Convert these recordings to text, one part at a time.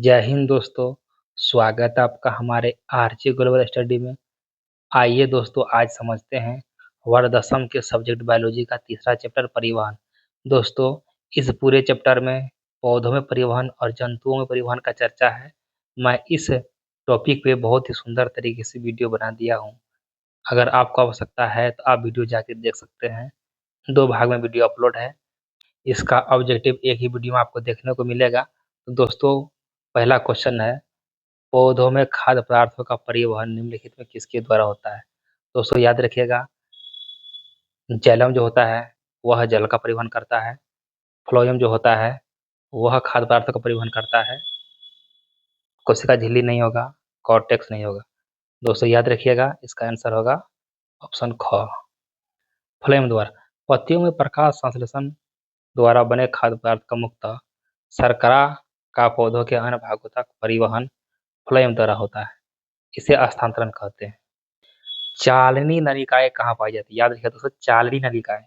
जय हिंद दोस्तों। स्वागत है आपका हमारे आरजे ग्लोबल स्टडी में। आइए दोस्तों, आज समझते हैं वर्ग दसम के सब्जेक्ट बायोलॉजी का तीसरा चैप्टर परिवहन। दोस्तों, इस पूरे चैप्टर में पौधों में परिवहन और जंतुओं में परिवहन का चर्चा है। मैं इस टॉपिक पे बहुत ही सुंदर तरीके से वीडियो बना दिया हूँ। अगर आपको आवश्यकता है तो आप वीडियो जाके देख सकते हैं। 2 भाग में वीडियो अपलोड है। इसका ऑब्जेक्टिव एक ही वीडियो में आपको देखने को मिलेगा। तो दोस्तों, पहला क्वेश्चन है, पौधों में खाद्य पदार्थों का परिवहन निम्नलिखित में किसके द्वारा होता है। दोस्तों याद रखिएगा, जैलम जो होता है वह जल का परिवहन करता है। फ्लोएम जो होता है वह खाद्य पदार्थों का परिवहन करता है। कोशिका झिल्ली नहीं होगा, कॉर्टेक्स नहीं होगा। दोस्तों याद रखिएगा, इसका आंसर होगा ऑप्शन ख। फ्लोएम द्वारा पत्तियों में प्रकाश संश्लेषण द्वारा बने खाद्य पदार्थ का मुक्त शर्करा का पौधों के अन्य भागों तक परिवहन फ्लोएम द्वारा होता है। इसे स्थानांतरण कहते हैं। चालनी नलिकाएं कहाँ पाई जाती है? याद रखिए दोस्तों, चालनी नलिकाएं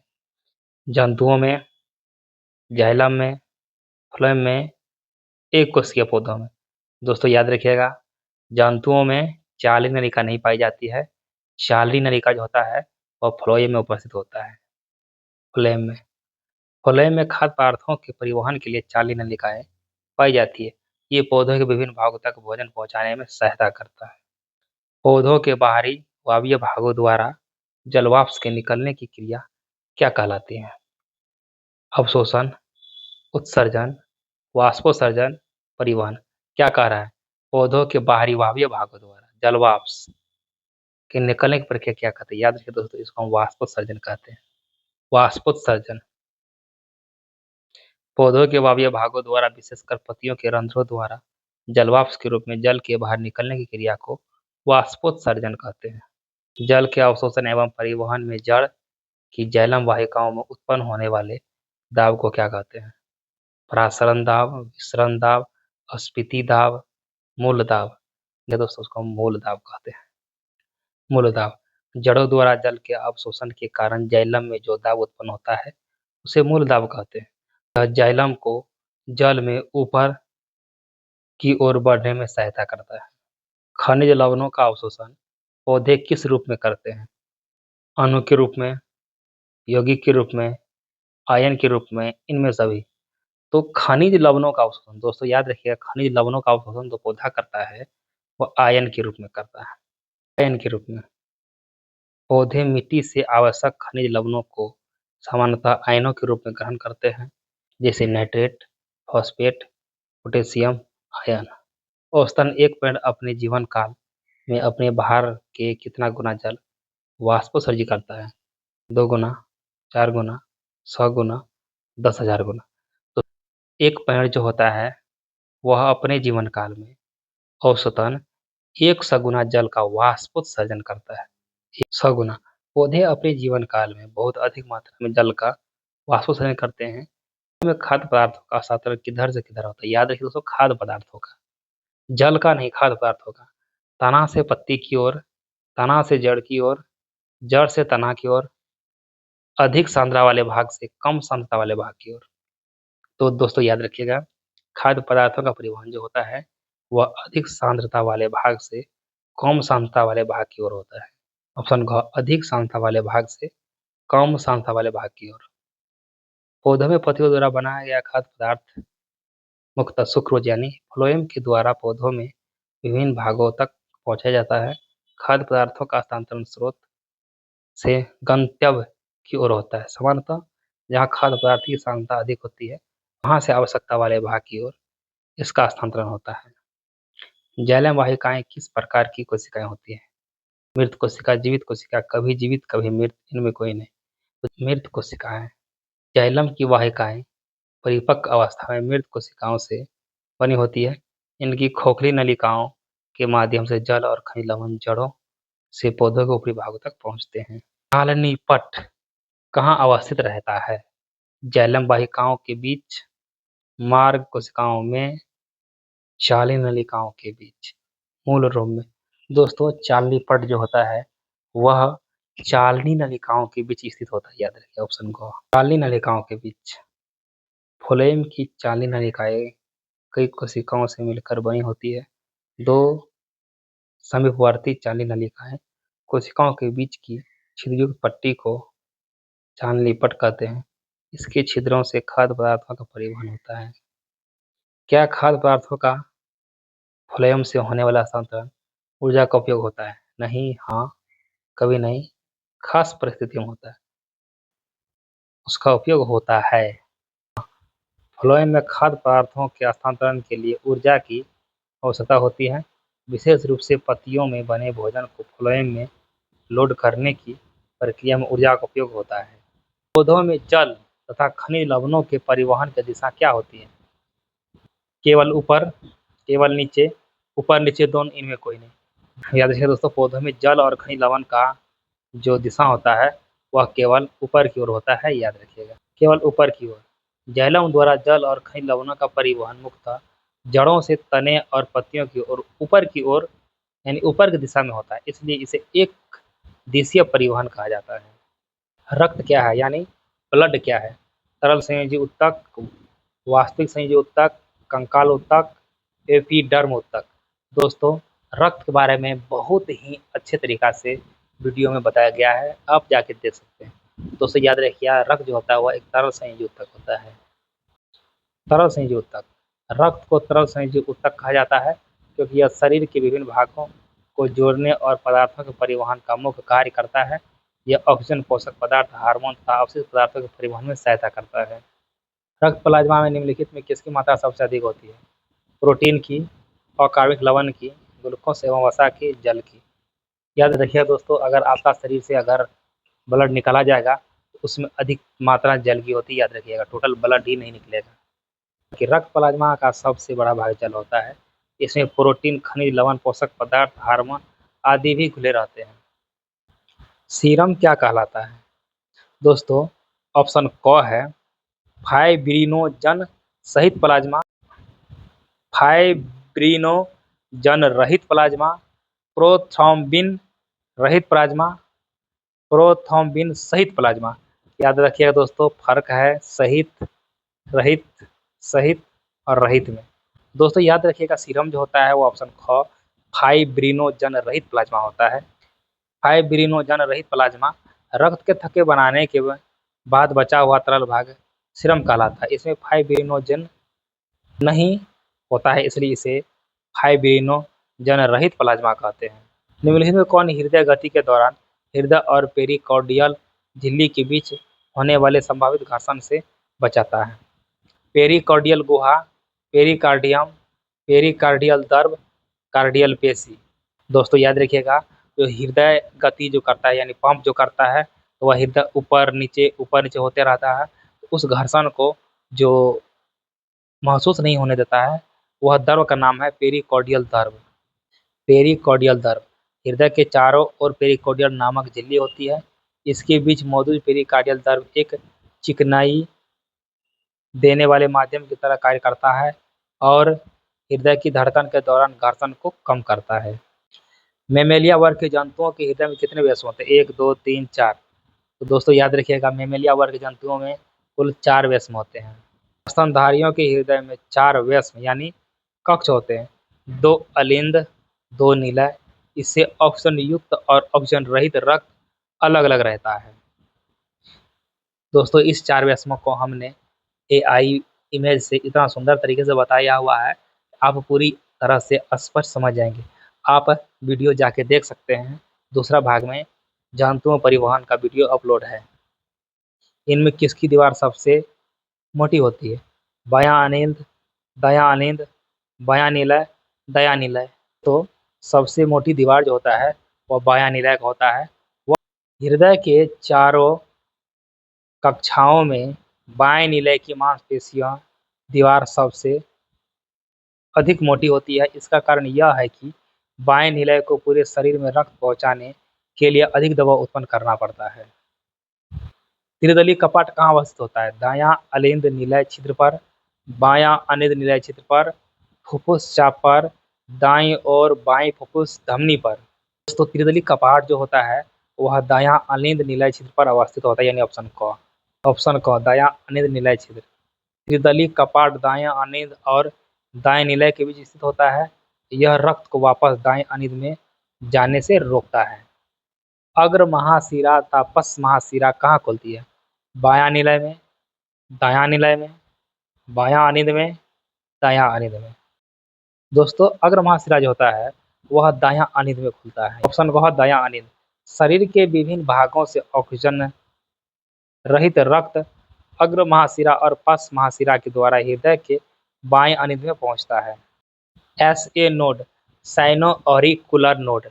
जंतुओं में, जाइलम में, फ्लोएम में, एक कोशिकीय पौधों में। दोस्तों याद रखिएगा, जंतुओं में चालनी नलिका नहीं पाई जाती है। चालनी नलिका जो होता है वह फ्लोएम में उपस्थित होता है। फ्लोएम में फ्लोएम में खाद्य पदार्थों के परिवहन के लिए चालनी नलिकाएं पाई जाती है। ये पौधों के विभिन्न भागों तक भोजन पहुंचाने में सहायता करता है। पौधों के बाहरी वायवीय भागों द्वारा जलवाष्प के निकलने की क्रिया क्या कहलाती है? अवशोषण, उत्सर्जन, वाष्पोत्सर्जन, परिवहन। क्या कह रहा है? पौधों के बाहरी वायवीय भागों द्वारा जलवाष्प के निकलने की प्रक्रिया क्या कहते हैं? याद रखिए दोस्तों, इसको हम वाष्पोत्सर्जन कहते हैं। वाष्पोत्सर्जन पौधों के वायवीय भागों द्वारा, विशेषकर पत्तियों के रंध्रों द्वारा जलवाष्प के रूप में जल के बाहर निकलने की क्रिया को वाष्पोत्सर्जन कहते हैं। जल के अवशोषण एवं परिवहन में जड़ की जैलम वाहिकाओं में उत्पन्न होने वाले दाब को क्या कहते हैं? प्रासरण दाब, विसरण दाब, अस्फीति दाब, मूल दाब। ये दोस्तों उसको हम मूल दाब कहते हैं। मूल दाब जड़ों द्वारा जल के अवशोषण के कारण जैलम में जो दाब उत्पन्न होता है उसे मूल दाब कहते हैं। यह जैलम को जल में ऊपर की ओर बढ़ने में सहायता करता है। खनिज लवणों का अवशोषण पौधे किस रूप में करते हैं? अणु के रूप में, यौगिक के रूप में, आयन के रूप में, इनमें सभी। तो खनिज लवणों का अवशोषण, दोस्तों याद रखिएगा, खनिज लवणों का अवशोषण जो पौधा करता है वह आयन के रूप में करता है। आयन के रूप में पौधे मिट्टी से आवश्यक खनिज लवणों को सामान्यतः आयनों के रूप में ग्रहण करते हैं, जैसे नाइट्रेट, फॉस्फेट, पोटेशियम आयन। औसतन एक पेड़ अपने जीवन काल में अपने बाहर के कितना गुना जल वाष्पोत्सर्जित करता है? 2 गुना, 4 गुना, 100 गुना, 10,000 गुना। तो एक पेड़ जो होता है वह अपने जीवन काल में औसतन 100 गुना जल का वाष्पोत्सर्जन करता है। 100 गुना। पौधे अपने जीवन काल में बहुत अधिक मात्रा में जल का वाष्पोत्सर्जन करते हैं। में खाद्य पदार्थों का हस्तांतरण किधर से किधर होता है? याद रखिए दोस्तों, खाद्य पदार्थों का, जल का नहीं, खाद्य पदार्थों का। तना से पत्ती की ओर, तना से जड़ की ओर, जड़ से तना की ओर, अधिक सांद्रता वाले भाग से कम सांद्रता वाले भाग की ओर। तो दोस्तों याद रखिएगा, खाद्य पदार्थों का परिवहन जो होता है वह अधिक सांद्रता वाले भाग से कम सांद्रता वाले भाग की ओर होता है। ऑप्शन घ, अधिक सांद्रता वाले भाग से कम सांद्रता वाले भाग की ओर। पौधों में पत्तियों द्वारा बनाया गया खाद्य पदार्थ मुख्यतः सुक्रोज यानी फ्लोएम के द्वारा पौधों में विभिन्न भागों तक पहुंचाया जाता है। खाद्य पदार्थों का हस्तांतरण स्रोत से गंतव्य की ओर होता है। सामान्यतः जहाँ खाद्य पदार्थ की सांद्रता अधिक होती है वहां से आवश्यकता वाले भाग की ओर इसका हस्तांतरण होता है। जैलम वाहिकाएं किस प्रकार की कोशिकाएं होती हैं? मृत कोशिका, जीवित कोशिका, कभी जीवित कभी मृत, इनमें कोई नहीं। तो मृत कोशिकाएं। जैलम की वाहिकाएं परिपक्व अवस्था में मृत कोशिकाओं से बनी होती है। इनकी खोखली नलिकाओं के माध्यम से जल और खनिज लवण जड़ों से पौधों के ऊपरी भागों तक पहुंचते हैं। नालनी पट कहाँ अवस्थित रहता है? जैलम वाहिकाओं के बीच, मार्ग कोशिकाओं में, चालनी नलिकाओं के बीच, मूल रूप में। दोस्तों चालनी पट जो होता है वह चालनी नलिकाओं के बीच स्थित होता है। याद रखिए ऑप्शन को, चालनी नलिकाओं के बीच। फ्लोएम की चालनी नलिकाएं कई कोशिकाओं से मिलकर बनी होती है। दो समीपवर्ती जाली नलिकाएं कोशिकाओं के बीच की छिद्रयुक्त पट्टी को जालनिपट कहते हैं। इसके छिद्रों से खाद्य पदार्थों का परिवहन होता है। क्या खाद्य पदार्थों का फ्लोएम से होने वाला हस्तांतरण ऊर्जा का उपयोग होता है? नहीं, हाँ, कभी नहीं, खास परिस्थितियों में होता है। उसका उपयोग होता है। फ्लोएम में खाद्य पदार्थों के हस्तांतरण के लिए ऊर्जा की आवश्यकता होती है। विशेष रूप से पत्तियों में बने भोजन को फ्लोएम में लोड करने की प्रक्रिया में ऊर्जा का उपयोग होता है। पौधों में जल तथा खनिज लवणों के परिवहन की दिशा क्या होती है? केवल ऊपर, केवल नीचे, ऊपर नीचे दोनों, इनमें कोई नहीं। याद रखिए दोस्तों, पौधों में जल और खनिज लवण का जो दिशा होता है वह केवल ऊपर की ओर होता है। याद रखिएगा, केवल ऊपर की ओर। जाइलम द्वारा जल और खनिज लवणों का परिवहन मुख्यतः जड़ों से तने और पत्तियों की ओर ऊपर की ओर यानी ऊपर की दिशा में होता है, इसलिए इसे एक दिशीय परिवहन कहा जाता है। रक्त क्या है यानी ब्लड क्या है? तरल संयोजी ऊतक, वास्तविक संयोजी ऊतक, कंकाल ऊतक, एपिडर्म ऊतक। दोस्तों, रक्त के बारे में बहुत ही अच्छे तरीका से वीडियो में बताया गया है, आप जाके देख सकते हैं। दोस्तों याद रखिए, रक्त जो होता है वह एक तरल संयोजी ऊतक होता है। तरल संयोजी ऊतक, रक्त को तरल संयोजी ऊतक कहा जाता है क्योंकि यह शरीर के विभिन्न भागों को जोड़ने और पदार्थों के परिवहन का मुख्य कार्य करता है। यह ऑक्सीजन, पोषक पदार्थ, हार्मोन तथा अवशिष्ट पदार्थों के परिवहन में सहायता करता है। रक्त प्लाज्मा में निम्नलिखित में किसकी मात्रा सबसे अधिक होती है? प्रोटीन की, अकार्बनिक लवण की, ग्लूकोज एवं वसा की, जल की। याद रखिए दोस्तों, अगर आपका शरीर से अगर ब्लड निकाला जाएगा तो उसमें अधिक मात्रा जल की होती है। याद रखिएगा, टोटल ब्लड ही नहीं निकलेगा। कि रक्त प्लाज्मा का सबसे बड़ा भाग जल होता है। इसमें प्रोटीन, खनिज लवण, पोषक पदार्थ, हार्मोन आदि भी घुले रहते हैं। सीरम क्या कहलाता है? दोस्तों, ऑप्शन क है फाइब्रिनोजन सहित प्लाज्मा, फाइब्रिनोजन रहित प्लाज्मा, प्रोथ्रोम्बिन रहित प्लाज्मा, प्रोथ्रोम्बिन सहित प्लाज्मा। याद रखिएगा दोस्तों, फर्क है सहित, रहित, सहित और रहित में। दोस्तों याद रखिएगा, सीरम जो होता है वो ऑप्शन ख फाइब्रिनोजन रहित प्लाज्मा होता है। फाइब्रिनोजन रहित प्लाज्मा रक्त के थक्के बनाने के बाद बचा हुआ तरल भाग सीरम कहलाता है। इसमें फाइब्रिनोजन नहीं होता है, इसलिए इसे फाइब्रिनोजन रहित प्लाज्मा कहते हैं। निम्नलिखित में कौन हृदय गति के दौरान हृदय और पेरिकार्डियल झिल्ली के बीच होने वाले संभावित घर्षण से बचाता है? पेरिकार्डियल गुहा, पेरिकार्डियम, पेरिकार्डियल द्रव, कार्डियल पेशी। दोस्तों याद रखिएगा, जो हृदय गति जो करता है यानी पंप जो करता है, तो वह हृदय ऊपर नीचे होते रहता है। उस घर्षण को जो महसूस नहीं होने देता है, वह द्रव का नाम है पेरिकार्डियल द्रव। पेरिकार्डियल द्रव, हृदय के चारों ओर पेरिकार्डियल नामक झिल्ली होती है। इसके बीच मौजूद पेरिकार्डियल द्रव एक चिकनाई देने वाले माध्यम की तरह कार्य करता है और हृदय की धड़कन के दौरान घर्षण को कम करता है। मेमेलिया वर्ग के जंतुओं के हृदय में कितने व्यस्म होते हैं? 1, 2, 3, 4। तो दोस्तों याद रखिएगा, मेमेलिया वर्ग के जंतुओं में कुल 4 व्यस्म होते हैं। स्तनधारियों के हृदय में 4 व्यस्म यानी कक्ष होते हैं। 2 अलिंद, 2 निलय। इससे ऑक्सीजन युक्त और ऑक्सीजन रहित रक्त अलग अलग रहता है। दोस्तों इस 4 व्यस्मों को हमने AI इमेज से इतना सुंदर तरीके से बताया हुआ है, आप पूरी तरह से स्पष्ट समझ जाएंगे। आप वीडियो जाके देख सकते हैं, दूसरा भाग में जंतुओं परिवहन का वीडियो अपलोड है। इनमें किसकी दीवार सबसे मोटी होती है? बायां अनिंद, दायां अनिंद, बायां निलय, दायां निलय। तो सबसे मोटी दीवार जो होता है वह बायां निलय का होता है। वह हृदय के चारों कक्षाओं में बाएं निलय की मांसपेशियां दीवार सबसे अधिक मोटी होती है। इसका कारण यह है कि बाएं निलय को पूरे शरीर में रक्त पहुंचाने के लिए अधिक दबाव उत्पन्न करना पड़ता है। त्रिदलीय कपाट कहाँ अवस्थित होता है? दायां अलिंद निलय छिद्र पर, बायां अनिंद निलय छिद्र पर, फुफ्फुस चाप पर, दाईं और बाईं फुफ्फुस धमनी पर। दोस्तों त्रिदलीय कपाट जो होता है वह दायां अलिंद निलय छिद्र पर अवस्थित होता है, यानी ऑप्शन क दायां अनिंद निलय छिद्र। त्रिदलीय कपाट दायां अनिंद और दाएं निलय के बीच स्थित होता है। यह रक्त को वापस दाएं अनिद में जाने से रोकता है। अग्र महाशिरा तापस महाशिरा कहाँ खुलती है? बायां निलय में, दायां निलय में, बायां अनिद में, दायां अनिद में। दोस्तों अग्र महाशिरा जो होता है वह दायां अनिद में खुलता है। ऑप्शन वह दायां अनिद। शरीर के विभिन्न भागों से ऑक्सीजन रहित रक्त अग्र महाशिरा और पश्च महाशिरा के द्वारा हृदय के बाएं अनिद में पहुंचता है। SA नोड, साइनो-ऑरिकुलर नोड,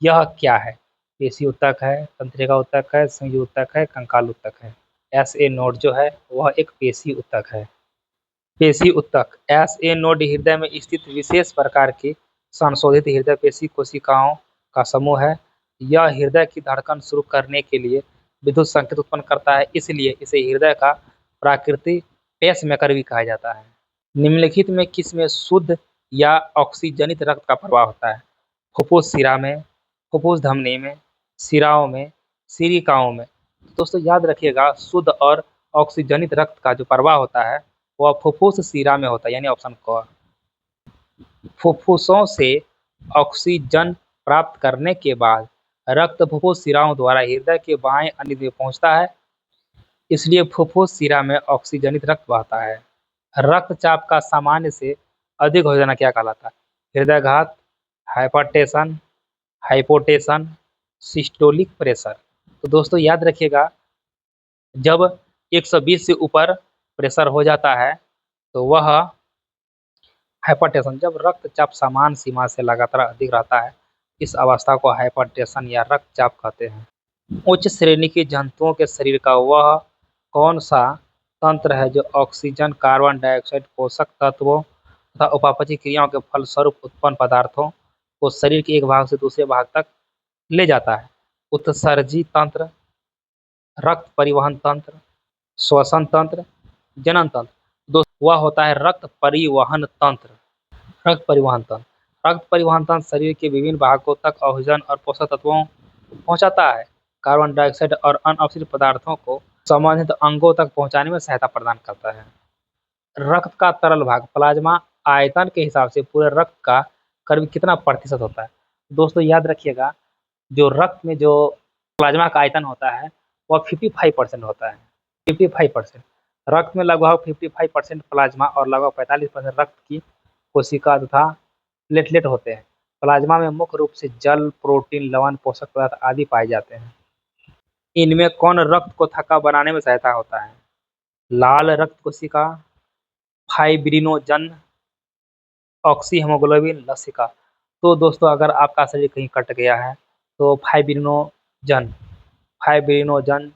यह क्या है? पेशी ऊतक है, तंत्रिका ऊतक है, संयुगी ऊतक है, कंकाल ऊतक है। SA नोड जो है वह एक पेशी ऊतक है। पेशी ऊतक। SA नोड हृदय में स्थित विशेष प्रकार की संशोधित हृदय पेशी कोशिकाओं का समूह है। यह हृदय की धड़कन शुरू करने के लिए विद्युत संकेत उत्पन्न करता है, इसलिए इसे हृदय का प्राकृतिक पेसमेकर भी कहा जाता है। निम्नलिखित में किसमें शुद्ध या ऑक्सीजनित रक्त का प्रवाह होता है? फुफ्फुस शिरा में, फुफ्फुस धमनी में, शिराओं में, सिरिकाओं में। दोस्तों याद रखिएगा, शुद्ध और ऑक्सीजनित रक्त का जो प्रवाह होता है वह फुफ्फुस शिरा में होता है, यानी ऑप्शन क। फुफ्फुसों से ऑक्सीजन प्राप्त करने के बाद रक्त फुफ्फुस शिराओं द्वारा हृदय के बाएं अनिद में पहुंचता है, इसलिए फुफ्फुस शिरा में ऑक्सीजनित रक्त बहता है। रक्तचाप का सामान्य से अधिक हो जाना क्या कहलाता है? हृदयाघात, हाइपरटेंशन, हाइपोटेंशन, सिस्टोलिक प्रेशर। तो दोस्तों याद रखिएगा, जब 120 से ऊपर प्रेशर हो जाता है तो वह हाइपरटेंशन। जब रक्तचाप सामान्य सीमा से लगातार अधिक रहता है, इस अवस्था को हाइपरटेंशन या रक्तचाप कहते हैं। उच्च श्रेणी के जंतुओं के शरीर का वह कौन सा तंत्र है जो ऑक्सीजन, कार्बन डाइऑक्साइड, पोषक तत्वों तथा उपापचय क्रियाओं के फलस्वरूप उत्पन्न पदार्थों को शरीर के एक भाग से दूसरे भाग तक ले जाता है? उत्सर्जी तंत्र, रक्त परिवहन तंत्र, श्वसन तंत्र, जनन तंत्र। दोस्तों वह होता है रक्त परिवहन तंत्र। रक्त परिवहन तंत्र। रक्त परिवहन तंत्र शरीर के विभिन्न भागों तक ऑक्सीजन और पोषक तत्वों पहुंचाता है। कार्बन डाइऑक्साइड और अन्य अवशिष्ट पदार्थों को संबंधित अंगों तक पहुंचाने में सहायता प्रदान करता है। रक्त का तरल भाग, प्लाज्मा, आयतन के हिसाब से पूरे रक्त का करीब कितना प्रतिशत होता है? दोस्तों याद रखिएगा, जो रक्त में जो प्लाज्मा का आयतन होता है वह 55% होता है। 55%। रक्त में लगभग 55% प्लाज्मा और लगभग 45% रक्त की कोशिका तथा प्लेटलेट होते हैं। प्लाज्मा में मुख्य रूप से जल, प्रोटीन, लवण, पोषक पदार्थ आदि पाए जाते हैं। इनमें कौन रक्त को थक्का बनाने में सहायता होता है? लाल रक्त कोशिका, फाइब्रिनोजन, ऑक्सी हेमोग्लोबिन, लसिका। तो दोस्तों अगर आपका शरीर कहीं कट गया है तो फाइब्रिनोजन, फाइब्रिनोजन,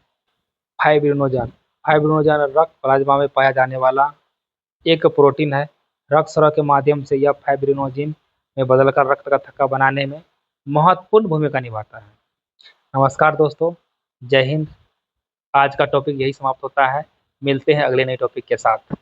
फाइब्रिनोजन, फाइब्रिनोजन रक्त प्लाज्मा में पाया जाने वाला एक प्रोटीन है। रक्त स्राव के माध्यम से यह फाइब्रिनोजिन में बदलकर रक्त का थक्का बनाने में महत्वपूर्ण भूमिका निभाता है। नमस्कार दोस्तों, जय हिंद। आज का टॉपिक यही समाप्त होता है। मिलते हैं अगले नए टॉपिक के साथ।